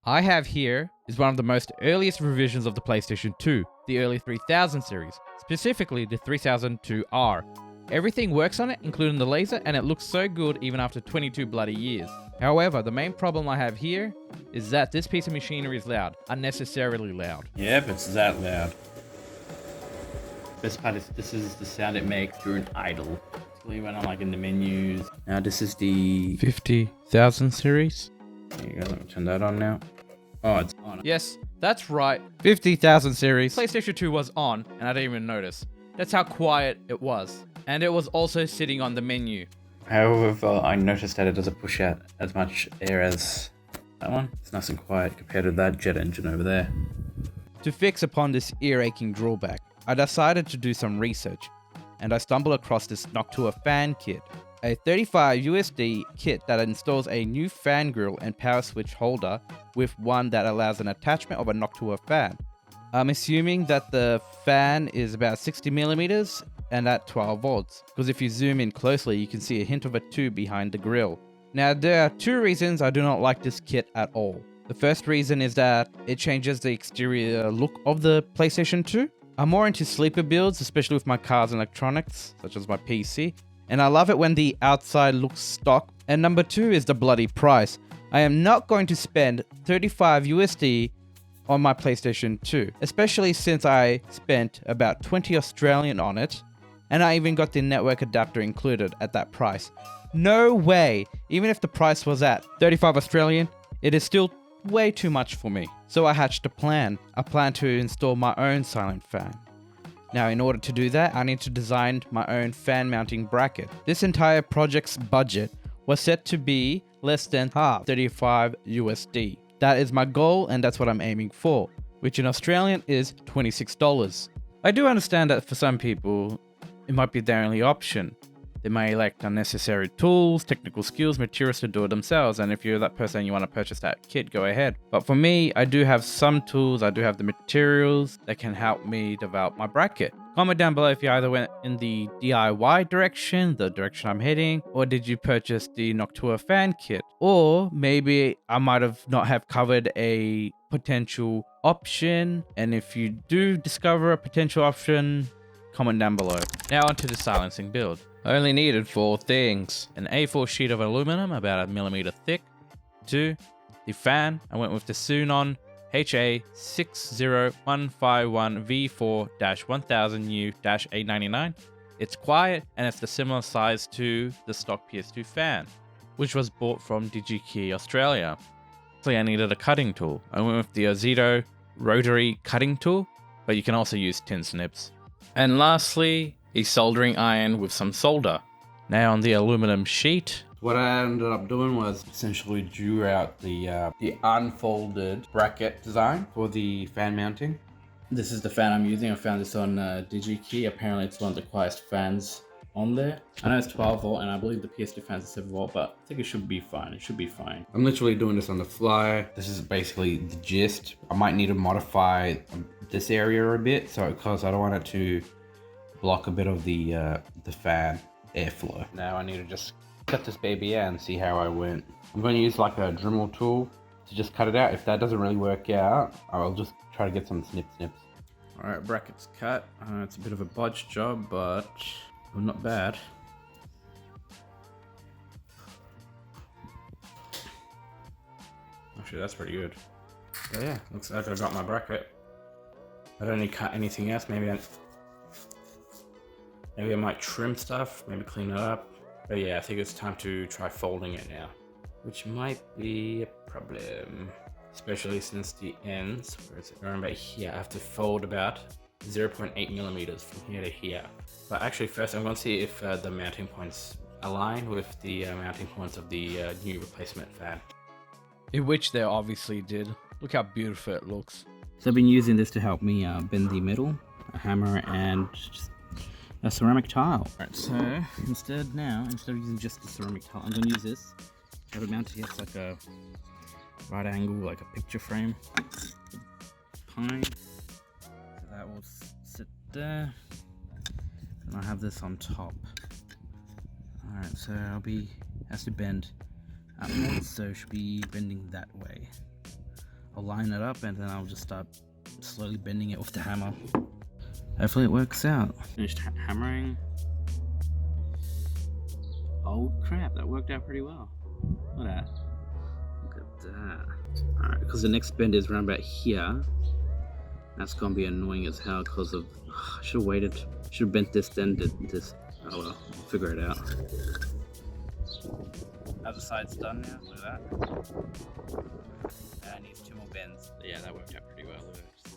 I have here is one of the most earliest revisions of the PlayStation 2, the early 3000 series, specifically the 3002R. Everything works on it, including the laser, and it looks so good even after 22 bloody years. However, the main problem I have here is that this piece of machinery is loud, unnecessarily loud. Yep, it's that loud. Best part is this is the sound it makes during idle. Particularly when I'm like in the menus. Now this is the 50,000 series? There you go, let me turn that on now. Oh, it's on. Yes, that's right. 50,000 series. PlayStation 2 was on, and I didn't even notice. That's how quiet it was. And it was also sitting on the menu. However, I noticed that it doesn't push out as much air as that one. It's nice and quiet compared to that jet engine over there. To fix upon this ear-aching drawback, I decided to do some research, and I stumbled across this Noctua fan kit, a 35 USD kit that installs a new fan grill and power switch holder with one that allows an attachment of a Noctua fan. I'm assuming that the fan is about 60 millimeters and at 12 volts, because if you zoom in closely you can see a hint of a tube behind the grill. Now there are two reasons I do not like this kit at all. The first reason is that it changes the exterior look of the PlayStation 2. I'm more into sleeper builds, especially with my car's electronics, such as my PC, and I love it when the outside looks stock. And number two is the bloody price. I am not going to spend 35 USD on my PlayStation 2, especially since I spent about 20 Australian on it, and I even got the network adapter included at that price. No way! Even if the price was at 35 Australian, it is still way too much for me. So I hatched a plan to install my own silent fan. Now in order to do that, I need to design my own fan mounting bracket. This entire project's budget was set to be less than half, 35 USD. That is my goal, and that's what I'm aiming for, which in Australian is $26. I do understand that for some people, it might be their only option. They may elect unnecessary tools, technical skills, materials to do it themselves, and if you're that person and you want to purchase that kit, go ahead. But for me, I do have some tools, I do have the materials that can help me develop my bracket. Comment down below if you either went in the DIY direction, the direction I'm heading, or did you purchase the Noctua fan kit? Or maybe I might have not have covered a potential option, and if you do discover a potential option, comment down below. Now onto the silencing build. I only needed 4 things. An A4 sheet of aluminum about 1 millimeter thick. 2. The fan. I went with the Sunon HA60151V4-1000U-899. It's quiet and it's the similar size to the stock PS2 fan, which was bought from DigiKey Australia. So I needed a cutting tool. I went with the Ozito rotary cutting tool, but you can also use tin snips. And lastly, a soldering iron with some solder. Now on the aluminum sheet. What I ended up doing was essentially drew out the unfolded bracket design for the fan mounting. This is the fan I'm using. I found this on DigiKey. Apparently it's one of the quietest fans on there. I know it's 12 volt and I believe the PS2 fan's 7 volt, but I think it should be fine. It should be fine. I'm literally doing this on the fly. This is basically the gist. I might need to modify this area a bit, so because I don't want it to block a bit of the fan airflow. Now I need to just cut this baby out and see how I went. I'm going to use like a Dremel tool to just cut it out. If that doesn't really work out, I'll just try to get some snips. Alright, brackets cut. It's a bit of a bodged job, but not bad. Actually, that's pretty good. So yeah, looks like I got my bracket. I don't need to cut anything else. Maybe I might trim stuff, maybe clean it up. But yeah, I think it's time to try folding it now, which might be a problem, especially since the ends, where it's around about here, I have to fold about 0.8 millimeters from here to here. But actually first I'm going to see if the mounting points align with the mounting points of the new replacement fan. In which they obviously did. Look how beautiful it looks. So I've been using this to help me bend the metal, a hammer, and just a ceramic tile. Alright, so instead of using just the ceramic tile, I'm going to use this. I have it mounted here, it's like a right angle, like a picture frame. Pine. So that will sit there. And I have this on top. Alright, so has to bend upwards, so it should be bending that way. I'll line it up and then I'll just start slowly bending it with the hammer. Hopefully it works out. Finished hammering. Oh crap, that worked out pretty well. Look at that. Look at that. Alright, because the next bend is around about here. That's gonna be annoying as hell because of... I should have waited. Should have bent this, then did this. Oh well, I'll figure it out. Other side's done now, look at that. I need 2 more bends. Yeah, that worked out pretty well.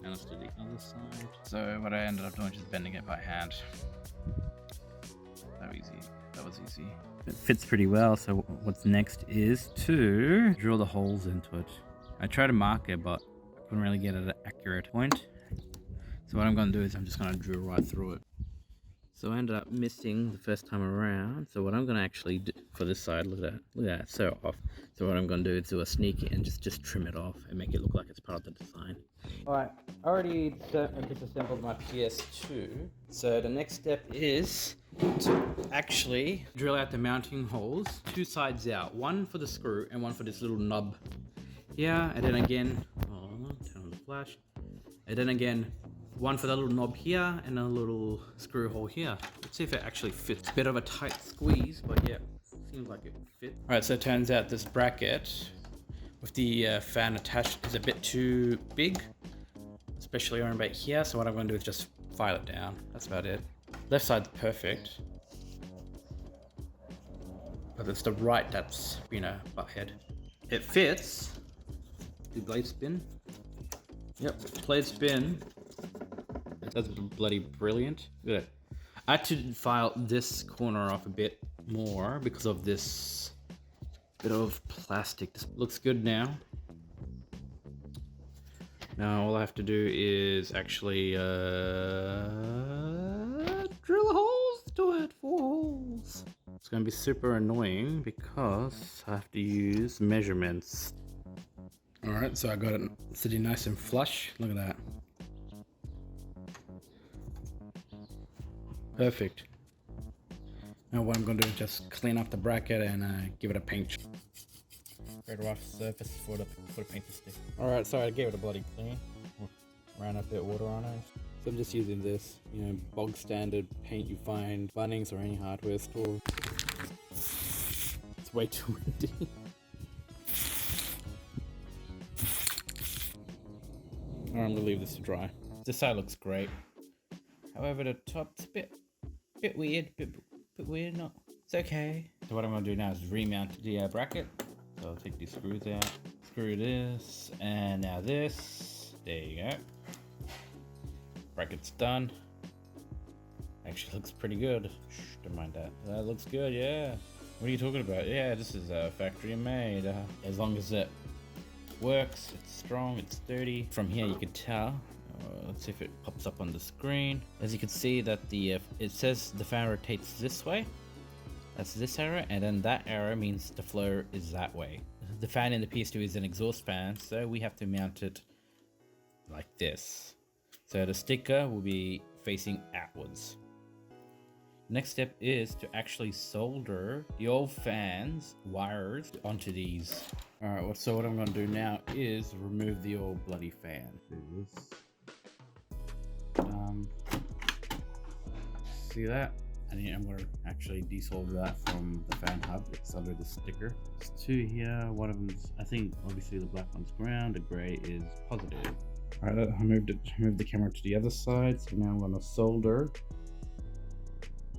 Now let's do the other side. So what I ended up doing is just bending it by hand. That was easy. It fits pretty well, so what's next is to drill the holes into it. I tried to mark it, but I couldn't really get at an accurate point. So what I'm going to do is I'm just going to drill right through it. So I ended up missing the first time around. So what I'm going to actually do for this side, look at that. Look at that, it's so off. So what I'm going to do is do a sneaky and just trim it off and make it look like it's part of the design. Alright, I already disassembled my PS2. So the next step is to actually drill out the mounting holes, 2 sides out. One for the screw and one for this little knob here. And then again, turn on the flash. And then again, one for the little knob here and a little screw hole here. Let's see if it actually fits. Bit of a tight squeeze, but yeah, seems like it fits. All right, so it turns out this bracket with the fan attached is a bit too big, especially around about here. So what I'm going to do is just file it down. That's about it. Left side's perfect, but it's the right that's, butt head. It fits. Do blade spin? Yep, blade spin. That's bloody brilliant. Look at it. I had to file this corner off a bit more because of this bit of plastic. This looks good now. Now all I have to do is actually drill holes to it. 4 holes. It's going to be super annoying because I have to use measurements. Alright, so I got it sitting nice and flush. Look at that. Perfect. Now what I'm going to do is just clean up the bracket and give it a paint. Very rough surface for the paint to stick. Alright, so I gave it a bloody clean. Ran a bit of water on it. So I'm just using this, bog standard paint you find Bunnings or any hardware store. It's way too windy. Alright, I'm gonna leave this to dry. This side looks great. However, the top's a bit weird, bit weird. Not. It's okay. So what I'm gonna do now is remount the bracket. So I'll take these screws out, screw this, and now this. There you go. Bracket's done. Actually looks pretty good. Shh, don't mind that. That looks good, yeah. What are you talking about? Yeah, this is factory made. As long as it works, it's strong, it's sturdy. From here you can tell. Let's see if it pops up on the screen. As you can see that it says the fan rotates this way. That's this arrow, and then that arrow means the flow is that way. The fan in the PS2 is an exhaust fan, so we have to mount it like this. So the sticker will be facing outwards. Next step is to actually solder the old fan's wires onto these. Alright, so what I'm going to do now is remove the old bloody fan. See that? And I'm going to actually desolder that from the fan hub. It's under the sticker. There's 2 here. One of them's, I think, obviously the black one's ground. The gray is positive. Alright, I moved the camera to the other side. So now I'm going to solder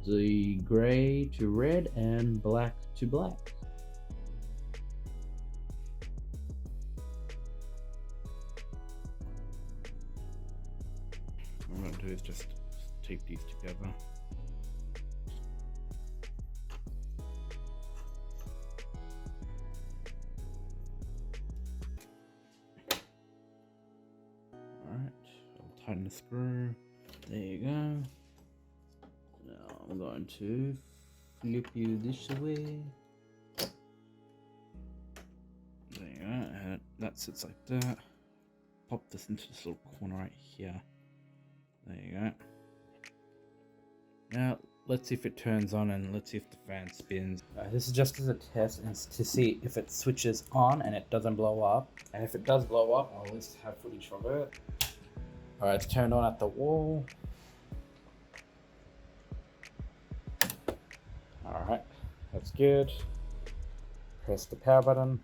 the gray to red and black to black. What I'm going to do is just tape these together. Alright, I'll tighten the screw. There you go. Now I'm going to flip you this way. There you go, and that sits like that. Pop this into this little corner right here. There you go. Now Let's see if it turns on and let's see if the fan spins. This is just as a test and to see if it switches on and it doesn't blow up. And if it does blow up, I'll at least have footage of it. Alright, it's turned on at the wall. Alright, that's good. Press the power button.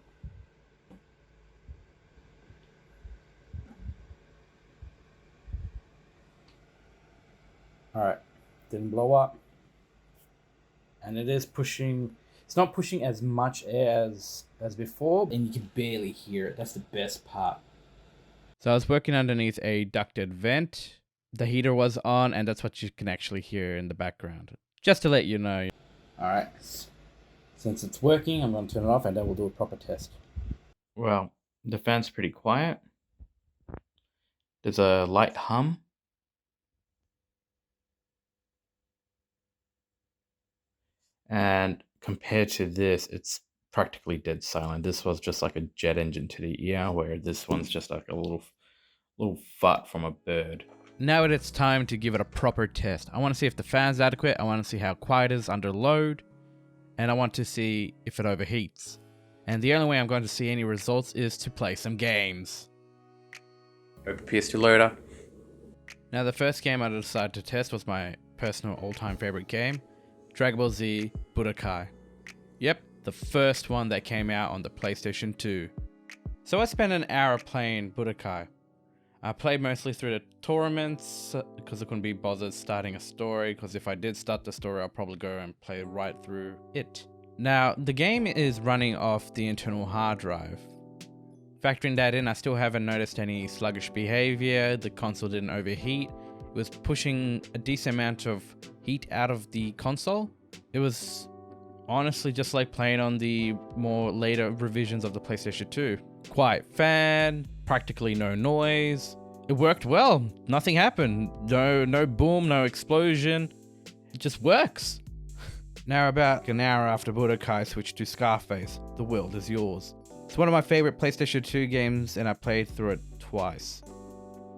Alright, didn't blow up. And it is pushing, it's not pushing as much air as before, and you can barely hear it. That's the best part. So I was working underneath a ducted vent. The heater was on, and that's what you can actually hear in the background. Just to let you know. Alright, since it's working, I'm going to turn it off and then we'll do a proper test. Well, the fan's pretty quiet. There's a light hum. And compared to this, it's practically dead silent. This was just like a jet engine to the ear, where this one's just like a little fart from a bird. Now it's time to give it a proper test. I want to see if the fan's adequate. I want to see how quiet it is under load. And I want to see if it overheats. And the only way I'm going to see any results is to play some games. Open PS2 loader. Now the first game I decided to test was my personal all-time favorite game, Dragon Ball Z Budokai. Yep, the first one that came out on the PlayStation 2. So I spent an hour playing Budokai. I played mostly through the tournaments because I couldn't be bothered starting a story, because if I did start the story I'll probably go and play right through it. Now the game is running off the internal hard drive. Factoring that in, I still haven't noticed any sluggish behavior, the console didn't overheat, it was pushing a decent amount of heat out of the console. It was honestly just like playing on the more later revisions of the PlayStation 2. Quiet fan, practically no noise. It worked well, nothing happened. No boom, no explosion. It just works. Now about an hour after Budokai, I switched to Scarface. The world is yours. It's one of my favorite PlayStation 2 games and I played through it twice.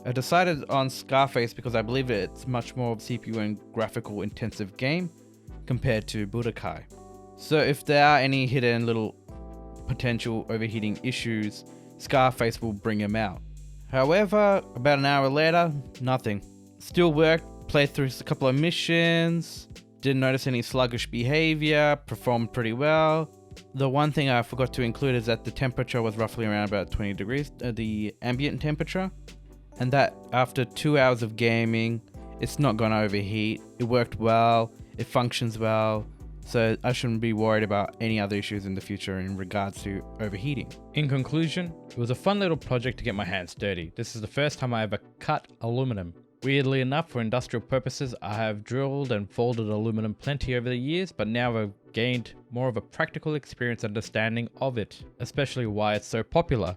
I decided on Scarface because I believe it's much more CPU and graphical intensive game compared to Budokai. So if there are any hidden little potential overheating issues, Scarface will bring them out. However, about an hour later, nothing. Still worked, played through a couple of missions, didn't notice any sluggish behavior, performed pretty well. The one thing I forgot to include is that the temperature was roughly around about 20 degrees, the ambient temperature. And that after 2 hours of gaming, it's not going to overheat. It worked well, it functions well, so I shouldn't be worried about any other issues in the future in regards to overheating. In conclusion, it was a fun little project to get my hands dirty. This is the first time I ever cut aluminum. Weirdly enough, for industrial purposes, I have drilled and folded aluminum plenty over the years, but now I've gained more of a practical experience understanding of it, especially why it's so popular.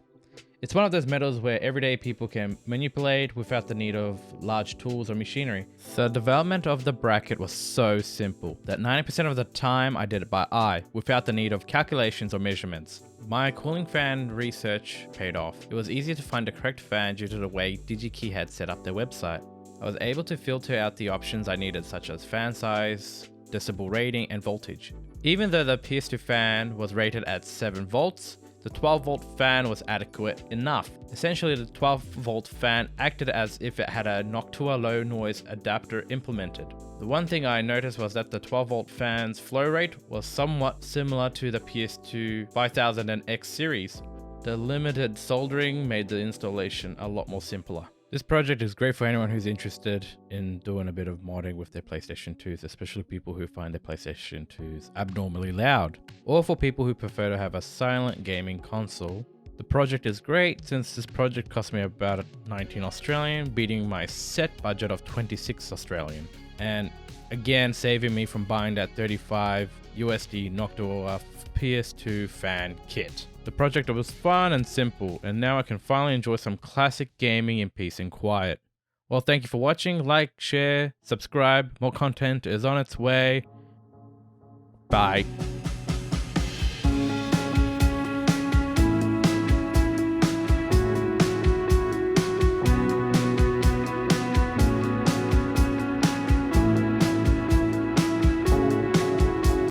It's one of those metals where everyday people can manipulate without the need of large tools or machinery. The development of the bracket was so simple that 90% of the time I did it by eye, without the need of calculations or measurements. My cooling fan research paid off. It was easy to find the correct fan due to the way DigiKey had set up their website. I was able to filter out the options I needed, such as fan size, decibel rating, and voltage. Even though the PS2 fan was rated at 7 volts, the 12-volt fan was adequate enough. Essentially, the 12-volt fan acted as if it had a Noctua low noise adapter implemented. The one thing I noticed was that the 12-volt fan's flow rate was somewhat similar to the PS2 5000 and X series. The limited soldering made the installation a lot more simpler. This project is great for anyone who's interested in doing a bit of modding with their PlayStation 2s, especially people who find their PlayStation 2s abnormally loud, or for people who prefer to have a silent gaming console. The project is great since this project cost me about 19 Australian, beating my set budget of 26 Australian, and again saving me from buying that 35 USD Noctua PS2 fan kit. The project was fun and simple, and now I can finally enjoy some classic gaming in peace and quiet. Well, thank you for watching. Like, share, subscribe. More content is on its way. Bye.